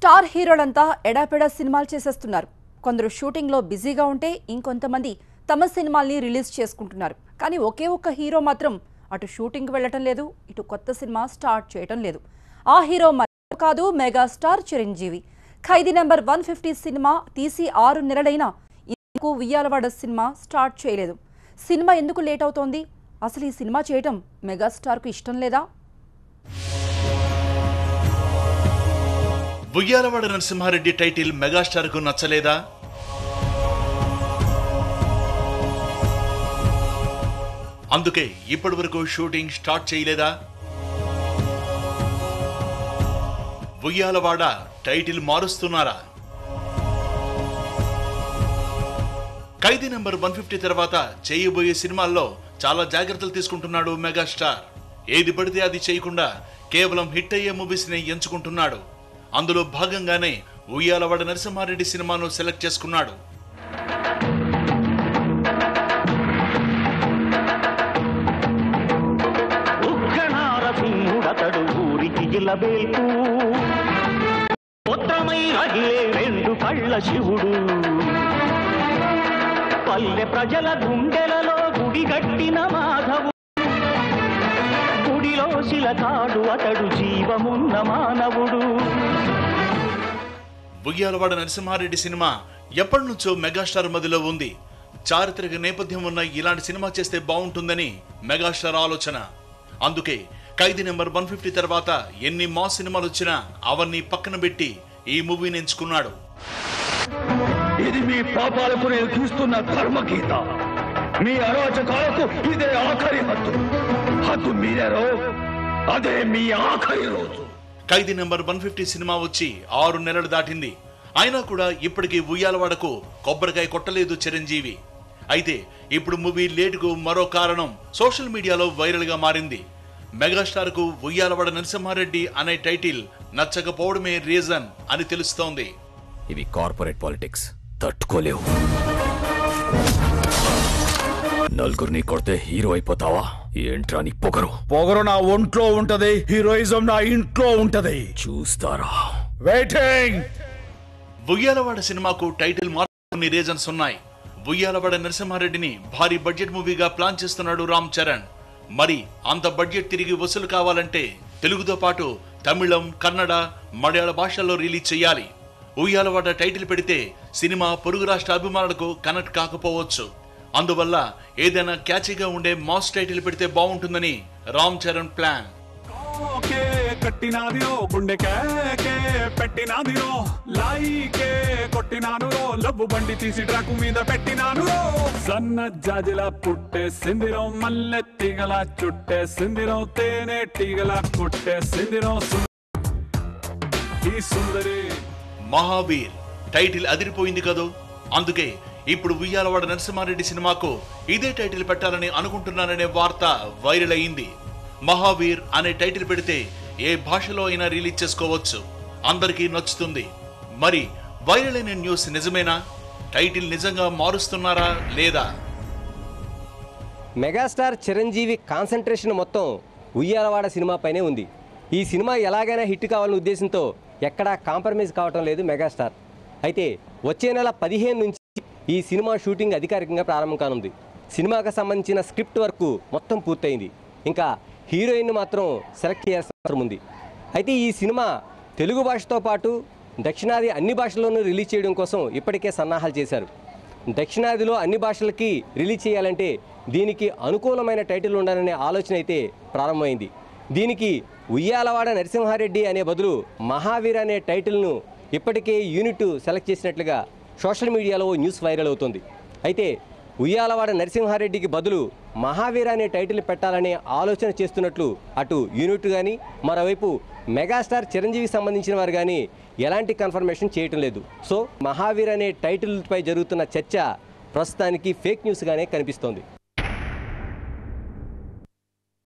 Star హీరోలంతా ఎడాపెడా సినిమాలు చేసేస్తున్నారు. కొందరు షూటింగ్ లో బిజీగా ఉంటే ఇంకొంతమంది తమ సినిమాల్ని రిలీజ్ చేసుకుంటున్నారు. కానీ ఒకే ఒక్క హీరో మాత్రం అటు షూటింగ్ కి వెళ్ళటం లేదు, ఇటు కొత్త సినిమా స్టార్ట్ చేయటం లేదు. ఆ హీరో మరెవరో కాదు, మెగాస్టార్ చిరంజీవి. ఖైదీ నెంబర్ 150 సినిమా తీసి 6 నెలలైనా ఇందుకు ఉయ్యాలవాడ సినిమా స్టార్ట్ చేయలేదు. సినిమా ఎందుకు లేట్ అవుతోంది? అసలు ఈ సినిమా చేయటం మెగాస్టార్ కు ఇష్టం లేదా? ఉయ్యాలవాడ నరసింహారెడ్డి టైటిల్ మెగాస్టార్ కు నచ్చలేదా? అందుకే ఇప్పటి వరకు షూటింగ్ స్టార్ట్ చేయలేదా? ఉయ్యాలవాడ టైటిల్ మారుస్తున్నారా? ఖైదీ నెంబర్ 150 తర్వాత చేయబోయే సినిమాల్లో చాలా జాగ్రత్తలు తీసుకుంటున్నాడు మెగాస్టార్. ఏది పడితే అది చేయకుండా కేవలం హిట్ అయ్యే మూవీస్ ని ఎంచుకుంటున్నాడు. అందులో భాగంగానే ఉయ్యాలవాడ నరసింహారెడ్డి సినిమాను సెలెక్ట్ చేసుకున్నాడు. శివుడు పల్లె ప్రజల గుండెలలో గుడి కట్టిన మాధవు, గుడిలో శిలకాడు అతడు జీవమున్న మానవుడు. ఉయ్యాలవాడ నరసింహారెడ్డి సినిమా ఎప్పటి నుంచో మెగాస్టార్ మదిలో ఉంది. చారిత్రక నేపథ్యం ఉన్న ఇలాంటి సినిమా చేస్తే బాగుంటుందని మెగాస్టార్ ఆలోచన. అందుకే ఖైదీ నెంబర్ 150 తర్వాత ఎన్ని మాస్ సినిమాలు వచ్చినా అవన్నీ పక్కన పెట్టి ఈ మూవీని ఎంచుకున్నాడు. ఇది మీ పాపాలకు నేను చూస్తున్న ధర్మగీత. మీ అరాచకాలకు ఇదే ఆఖరి హద్దు. హద్దు మీరారో అదే మీ ఆఖరి రోజు. ఖైదీ నెంబర్ 150 సినిమా వచ్చి 6 నెలలు దాటింది. అయినా కూడా ఇప్పటికీ ఉయ్యాలవాడకు కొబ్బరికాయ కొట్టలేదు చిరంజీవి. అయితే ఇప్పుడు మూవీ లేటుకు మరో కారణం సోషల్ మీడియాలో వైరల్ గా మారింది. మెగాస్టార్ కు ఉయ్యాలవాడ నరసింహారెడ్డి అనే టైటిల్ నచ్చకపోవడమే రీజన్ అని తెలుస్తోంది. ఇవి కార్పొరేట్ పాలిటిక్స్, తట్టుకోలేవు. నలుగురిని కొడితే హీరో అయిపోతావా? ఏంట్రా నీ పొగరు? పొగరు నా ఒంట్లో ఉంటది, హీరోయిజం నా ఇంట్లో ఉంటది. చూస్తారా? వెయిటింగ్. ఉయ్యాలవాడ సినిమాకు టైటిల్ మార్చుకునే రీజన్స్ ఉన్నాయి. ఉయ్యాలవాడ నరసింహారెడ్డిని భారీ బడ్జెట్ మూవీగా ప్లాన్ చేస్తున్నాడు రామ్ చరణ్. మరి అంత బడ్జెట్ తిరిగి వసూలు కావాలంటే తెలుగుతో పాటు తమిళం, కన్నడ, మలయాళ భాషల్లో రిలీజ్ చేయాలి. ఉయ్యాలవాడ టైటిల్ పెడితే సినిమా పొరుగు రాష్ట్ర అభిమానులకు కనెక్ట్ కాకపోవచ్చు. అందువల్ల ఏదైనా క్యాచీగా ఉండే మాస్ టైటిల్ పెడితే బాగుంటుందని రామ్ చరణ్ ప్లాన్. బండి తీసి ట్రాకు మీద పెట్టినాను. సన్న జాజిలా పుట్టే సిందిరం, మల్లె తీగల చుట్టే సిందిరం, తేనె తీగల కుట్టే సిందిరం, ఈ సుందరి. మహావీర్ టైటిల్ అదిరిపోయింది కదూ. అందుకే ఇప్పుడు ఉయ్యాలవాడ నరసింహారెడ్డి సినిమాకు ఇదే టైటిల్ పెట్టాలని అనుకుంటున్నారనే వార్త వైరల్ అయింది. మహావీర్ అనే టైటిల్ పెడితే ఏ భాషలో అయినా రిలీజ్ చేసుకోవచ్చు, అందరికీ నచ్చుతుంది. మరి వైరల్ అయిన న్యూస్ నిజమేనా? టైటిల్ నిజంగా మారుస్తున్నారా లేదా? మెగాస్టార్ చిరంజీవి కాన్సంట్రేషన్ మొత్తం ఉయ్యాలవాడ సినిమా పైనే ఉంది. ఈ సినిమా ఎలాగైనా హిట్ కావాలనే ఉద్దేశంతో ఎక్కడా కాంప్రమైజ్ కావటం లేదు మెగాస్టార్. అయితే వచ్చే నెల 15 నుంచి ఈ సినిమా షూటింగ్ అధికారికంగా ప్రారంభం కానుంది. సినిమాకు సంబంధించిన స్క్రిప్ట్ వర్క్ మొత్తం పూర్తయింది. ఇంకా హీరోయిన్ మాత్రం సెలెక్ట్ చేయాల్సిన అవసరం ఉంది. అయితే ఈ సినిమా తెలుగు భాషతో పాటు దక్షిణాది అన్ని భాషల్లోనూ రిలీజ్ చేయడం కోసం ఇప్పటికే సన్నాహాలు చేశారు. దక్షిణాదిలో అన్ని భాషలకి రిలీజ్ చేయాలంటే దీనికి అనుకూలమైన టైటిల్ ఉండాలనే ఆలోచన అయితే ప్రారంభమైంది. దీనికి ఉయ్యాలవాడ నరసింహారెడ్డి అనే బదులు మహావీర్ అనే టైటిల్ను ఇప్పటికే యూనిట్ సెలెక్ట్ చేసినట్లుగా సోషల్ మీడియాలో న్యూస్ వైరల్ అవుతుంది. అయితే ఉయ్యాలవాడ నరసింహారెడ్డికి బదులు మహావీర్ అనే టైటిల్ పెట్టాలనే ఆలోచన చేస్తున్నట్లు అటు యూనిట్ కానీ మరోవైపు మెగాస్టార్ చిరంజీవికి సంబంధించిన వారు కానీ ఎలాంటి కన్ఫర్మేషన్ చేయటం లేదు. సో మహావీర్ అనే టైటిల్పై జరుగుతున్న చర్చ ప్రస్తుతానికి ఫేక్ న్యూస్గానే కనిపిస్తోంది.